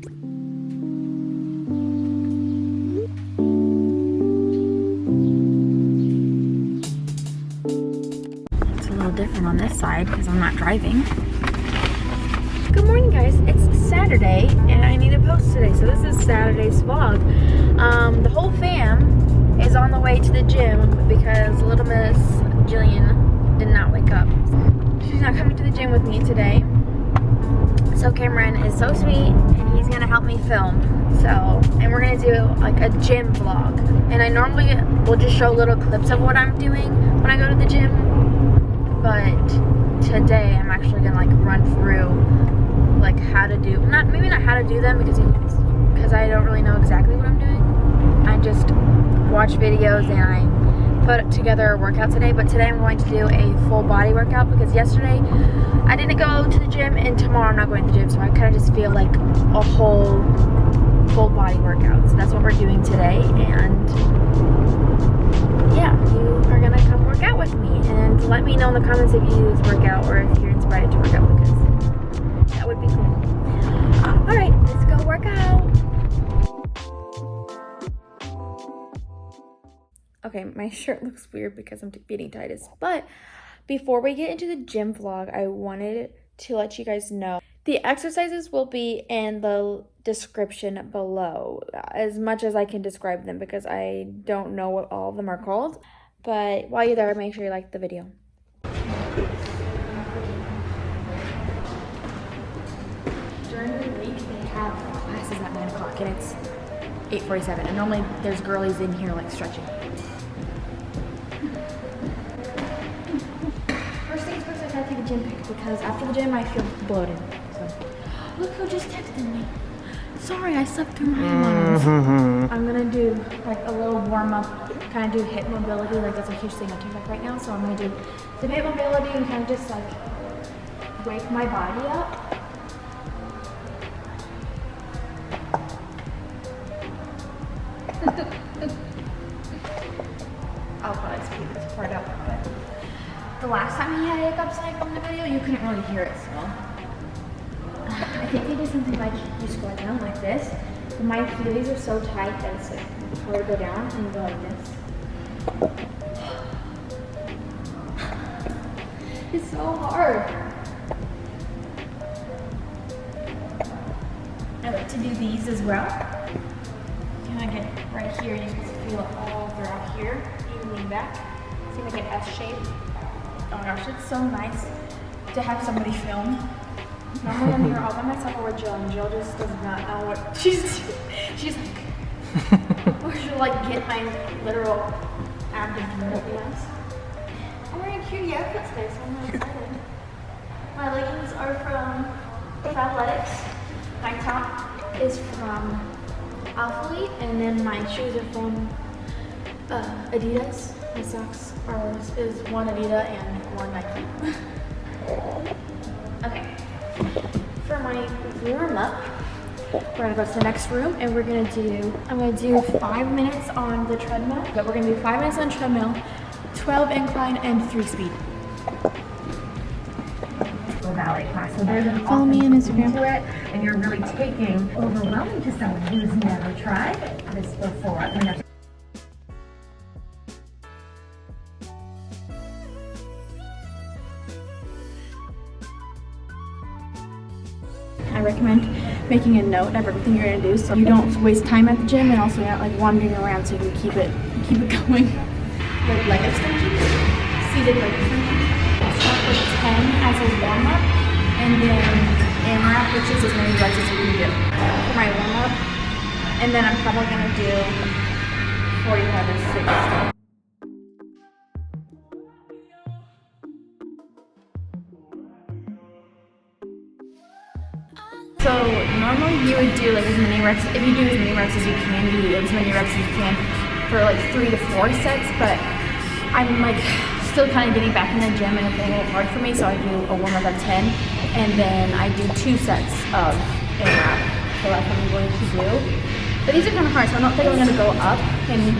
It's a little different on this side because I'm not driving. Good morning, guys. It's Saturday and I need to post today, so this is Saturday's vlog. The whole fam is on the way to the gym because little Miss Jillian did not wake up. She's not coming to the gym with me today. So Cameron is so sweet and he's gonna help me film. And we're gonna do like a gym vlog. And I normally will just show little clips of what I'm doing when I go to the gym. But today I'm actually gonna like run through like how to do, maybe not how to do them because I don't really know exactly what I'm doing. I just watch videos and I put together a workout today, but today I'm going to do a full body workout because yesterday I didn't go to the gym and tomorrow I'm not going to the gym, so I kind of just feel like a whole full body workout. So that's what we're doing today, and yeah, you are gonna come work out with me and let me know in the comments if you do this workout or if you're inspired to work out because that would be cool. Alright, let's go work out. Okay, my shirt looks weird because I'm beating Titus, but before we get into the gym vlog, I wanted to let you guys know the exercises will be in the description below, as much as I can describe them because I don't know what all of them are called. But while you're there, make sure you like the video. During the week, they have classes at 9 o'clock and it's 8:47, and normally there's girlies in here like stretching. First things first, I gotta take a gym pic because after the gym I feel bloated. So look who just texted me. Sorry, I slept through my alarms. I'm gonna do like a little warm up, kind of do hip mobility, like that's a huge thing on TikTok right now. So I'm gonna do some hip mobility and kind of just like wake my body up. I'll probably speed this part up, but the last time he had hiccups like in the video, you couldn't really hear it, so I think they did something like you squat down like this, but my Achilles are so tight that it's like hard to go down and you go like this. It's so hard. I like to do these as well. Kind of get right here, you can feel it all throughout here. You lean back, see like an S shape. Oh my gosh, it's so nice to have somebody film. Normally I'm here all by myself or with Jill, and Jill just does not know what she's doing. She's like, or she'll like get my literal abdomen really nice. I'm wearing a cute outfit today, so I'm really excited. My leggings are from Athletics. My top is from Alphalete, and then my shoes are from Adidas. My socks is one Adidas and one Nike. Okay. For my warm up, we're gonna go to the next room and I'm gonna do 5 minutes on the treadmill. But we're gonna do 5 minutes on the treadmill, 12 incline and 3 speed. Ballet class. So there's an Follow me on Instagram. To it, and you're really taking overwhelming to someone who's never tried this before. I recommend making a note of everything you're gonna do so you don't waste time at the gym, and also you're not like wandering around, so you can keep it going. Like leg extensions, seated leg extensions. I'll start with 10 as a warm up, and then AMRP, which is as many reps as you can do for my warm up. And then I'm probably gonna do 45 or 60. So normally you would do like as many reps, if you do as many reps as you can, you do as many reps as you can for like 3 to 4 sets, but I'm like still kind of getting back in the gym and it's a little hard for me, so I do a warm-up of 10, and then I do 2 sets of AMRP, so that's what I'm going to do. But these are kind of hard, so I don't think I'm going to go up in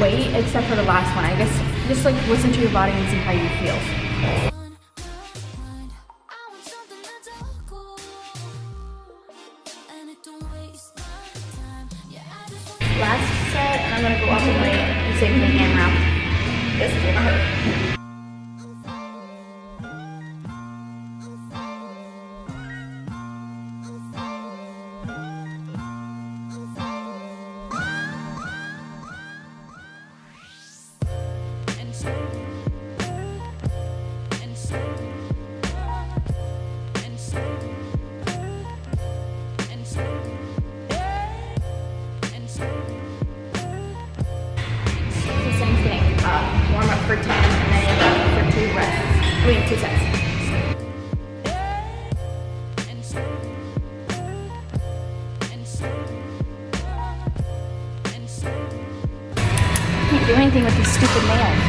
weight except for the last one. I guess just like listen to your body and see how you feel. last set, and I'm gonna go up and lay and same thing AMRP. This is gonna hurt. Warm up for 10 and then for 2 rests. I mean 2 sets. Can't do anything with these stupid nails.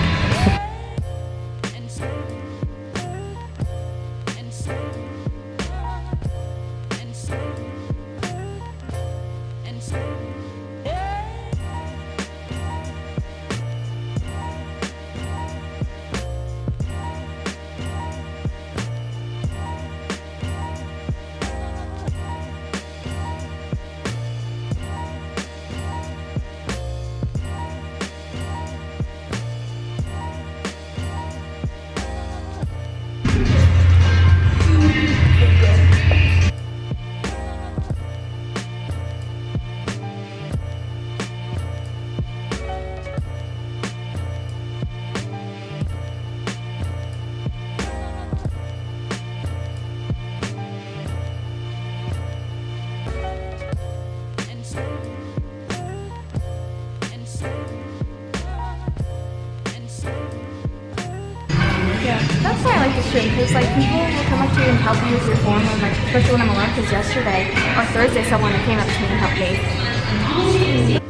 Yeah, that's why I like this stream, because like people will come up to you and help you with your form, and, like, especially when I'm alone, because yesterday or Thursday someone came up to me and helped me.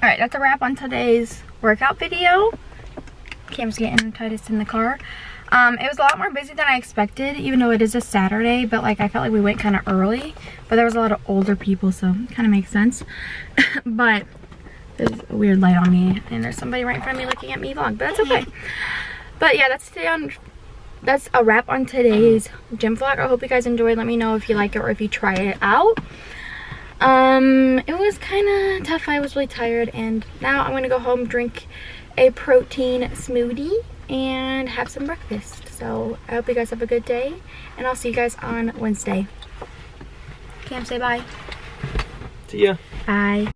Alright, that's a wrap on today's workout video. Cam's getting tightest in the car. It was a lot more busy than I expected, even though it is a Saturday, but like I felt like we went kind of early, but there was a lot of older people, so it kind of makes sense. But there's a weird light on me, and there's somebody right in front of me looking at me vlog, but that's okay. But yeah, that's a wrap on today's gym vlog. I hope you guys enjoyed. Let me know if you like it or if you try it out. It was kind of tough. I was really tired, and now I'm gonna go home, drink a protein smoothie, and have some breakfast. So I hope you guys have a good day, and I'll see you guys on Wednesday. Cam, say bye. See ya. Bye.